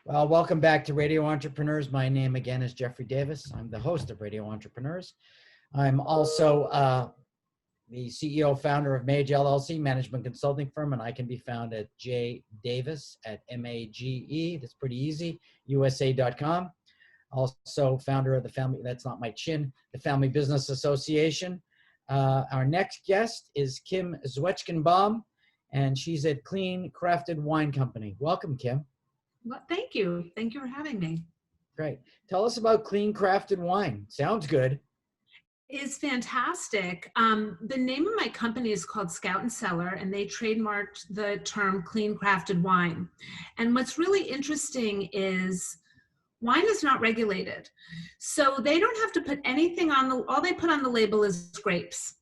Well, welcome back to Radio Entrepreneurs. My name again is Jeffrey Davis. I'm the host of Radio Entrepreneurs. I'm also the CEO founder of Mage LLC, management consulting firm, and I can be found at jdavis@MAGE. That's pretty easy. USA.com. Also founder of the family, that's not my chin, the Family Business Association. Our next guest is Kim Zwetchkenbaum, and she's at Clean Crafted Wine Company. Welcome, Kim. Well, thank you. Thank you for having me. Great. Tell us about Clean Crafted Wine. Sounds good. It's fantastic. The name of my company is called Scout and Cellar, and they trademarked the term clean crafted wine. And what's really interesting is wine is not regulated. So they don't have to put anything on all they put on the label is grapes.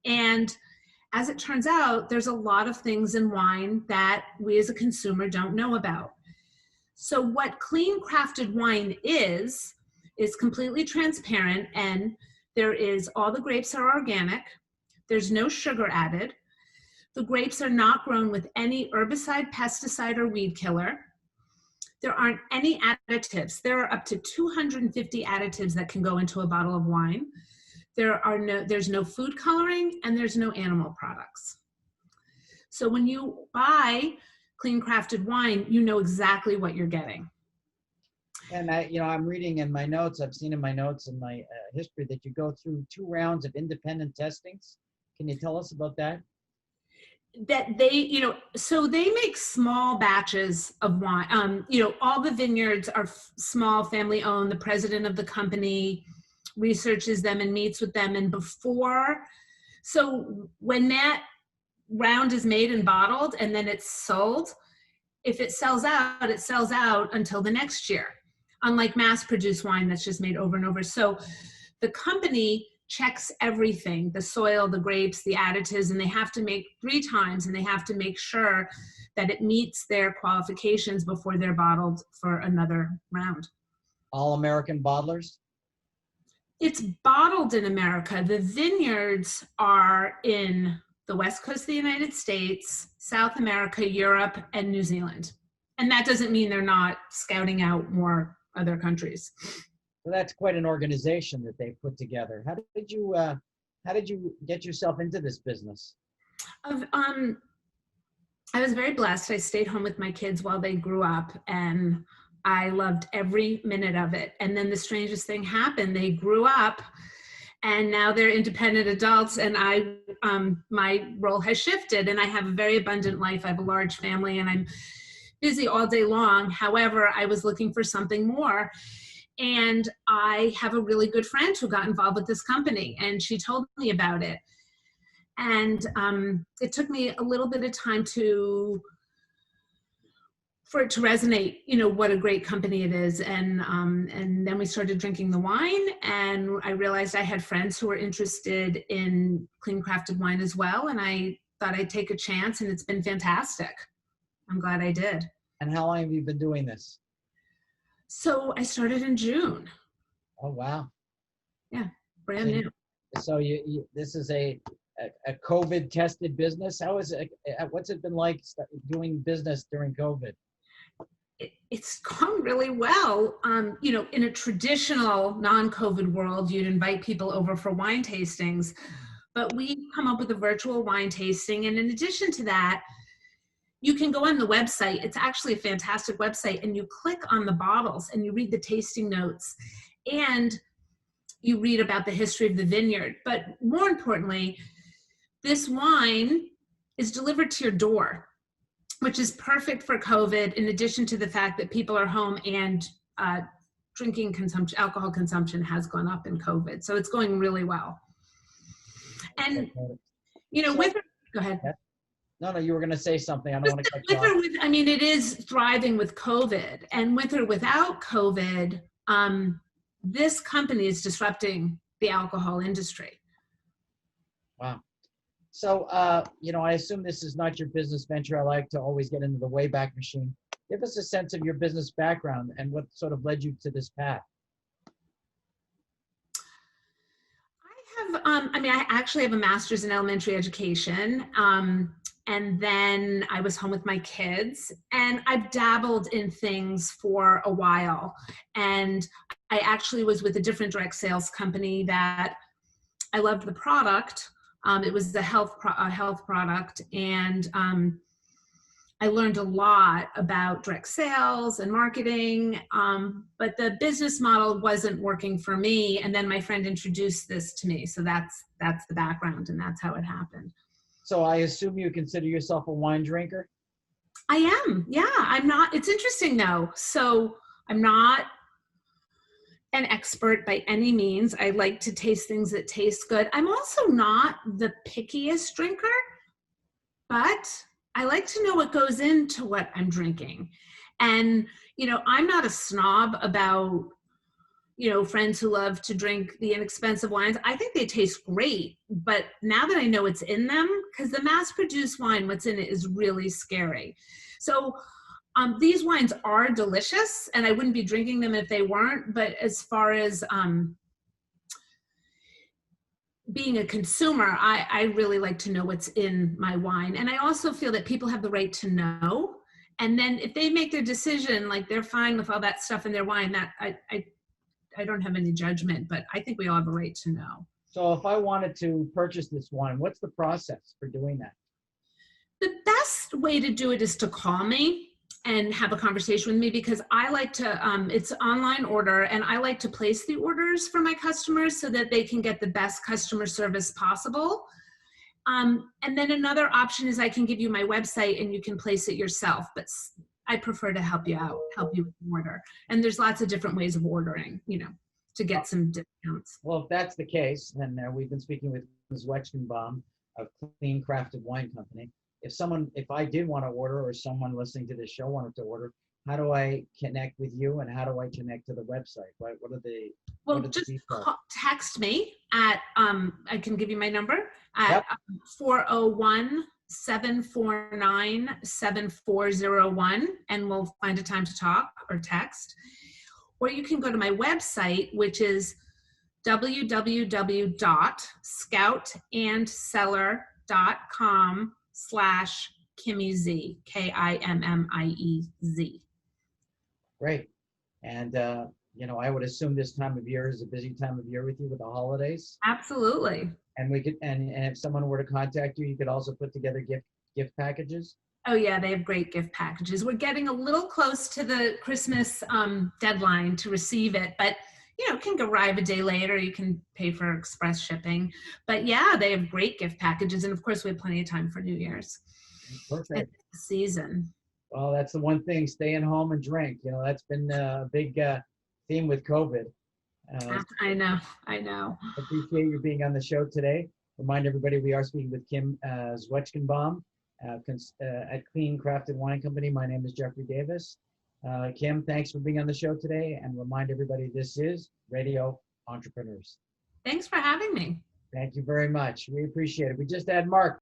And as it turns out, there's a lot of things in wine that we as a consumer don't know about. So what clean crafted wine is completely transparent, and all the grapes are organic. There's no sugar added. The grapes are not grown with any herbicide, pesticide, or weed killer. There aren't any additives. There are up to 250 additives that can go into a bottle of wine. There's no food coloring, and there's no animal products. So when you buy clean crafted wine, you know exactly what you're getting. And I'm reading in my notes, I've seen in my notes in my history that you go through 2 rounds of independent testings. Can you tell us about that? That so they make small batches of wine. All the vineyards are small, family owned. The president of the company researches them and meets with them. And so when that round is made and bottled and then it's sold, if it sells out, it sells out until the next year, unlike mass produced wine that's just made over and over. So the company checks everything, the soil, the grapes, the additives, and they have to make 3 times, and they have to make sure that it meets their qualifications before they're bottled for another round. All American bottlers? It's bottled in America. The vineyards are in the West Coast of the United States, South America, Europe, and New Zealand. And that doesn't mean they're not scouting out more other countries. So that's quite an organization that they put together. How did you get yourself into this business? I was very blessed. I stayed home with my kids while they grew up, and I loved every minute of it. And then the strangest thing happened. They grew up, and now they're independent adults, and my role has shifted, and I have a very abundant life. I have a large family, and I'm busy all day long. However, I was looking for something more, and I have a really good friend who got involved with this company, and she told me about it. And it took me a little bit of time for it to resonate, what a great company it is. And then we started drinking the wine, and I realized I had friends who were interested in clean crafted wine as well. And I thought I'd take a chance, and it's been fantastic. I'm glad I did. And how long have you been doing this? So I started in June. Oh, wow. Yeah, brand new. So this is a COVID tested business. How is it? What's it been like doing business during COVID? It's gone really well. In a traditional non-COVID world, you'd invite people over for wine tastings, but we've come up with a virtual wine tasting. And in addition to that, you can go on the website. It's actually a fantastic website, and you click on the bottles and you read the tasting notes and you read about the history of the vineyard. But more importantly, this wine is delivered to your door, which is perfect for COVID, in addition to the fact that people are home and alcohol consumption has gone up in COVID. So it's going really well. And, go ahead. No, you were going to say something. I don't want to cut you off. It is thriving with COVID, and with or without COVID, this company is disrupting the alcohol industry. Wow. So, I assume this is not your business venture. I like to always get into the Wayback Machine. Give us a sense of your business background and what sort of led you to this path. I actually have a master's in elementary education. And then I was home with my kids, and I've dabbled in things for a while. And I actually was with a different direct sales company that I loved the product. It was a health product, and I learned a lot about direct sales and marketing, but the business model wasn't working for me. And then my friend introduced this to me. So that's the background, and that's how it happened. So I assume you consider yourself a wine drinker? I am. Yeah, I'm not. It's interesting though. So I'm not an expert by any means. I like to taste things that taste good. I'm also not the pickiest drinker, but I like to know what goes into what I'm drinking. And, I'm not a snob about, friends who love to drink the inexpensive wines. I think they taste great, but now that I know what's in them, because the mass-produced wine, what's in it is really scary. So these wines are delicious, and I wouldn't be drinking them if they weren't. But as far as being a consumer, I really like to know what's in my wine. And I also feel that people have the right to know. And then if they make their decision, like they're fine with all that stuff in their wine, that I don't have any judgment, but I think we all have a right to know. So if I wanted to purchase this wine, what's the process for doing that? The best way to do it is to call me and have a conversation with me, because I like to, it's online order, and I like to place the orders for my customers so that they can get the best customer service possible. And then another option is I can give you my website and you can place it yourself, but I prefer to help you out, help you with the order. And there's lots of different ways of ordering, to get some discounts. Well, if that's the case, then we've been speaking with Zwetchkenbaum of Clean Crafted Wine Company. If I did want to order, or someone listening to this show wanted to order, how do I connect with you, and how do I connect to the website? What are the Just details? text me at, I can give you my number at 401-749-7401, and we'll find a time to talk or text. Or you can go to my website, which is www.scoutandcellar.com/KimmieZ, KIMMIEZ. Great. And, I would assume this time of year is a busy time of year with you with the holidays. Absolutely. And we could, and if someone were to contact you, you could also put together gift packages. Oh yeah, they have great gift packages. We're getting a little close to the Christmas deadline to receive it, but it can arrive a day later. You can pay for express shipping. But yeah, they have great gift packages, and of course we have plenty of time for New Year's. Perfect. It's the season. Well, that's the one thing, staying home and drink. That's been a big theme with COVID. I know. Appreciate you being on the show today. Remind everybody we are speaking with Kim Zwetchkenbaum at Clean Crafted Wine Company. My name is Jeffrey Davis. Kim, thanks for being on the show today, and remind everybody this is Radio Entrepreneurs. Thanks for having me. Thank you very much. We appreciate it. We just had Mark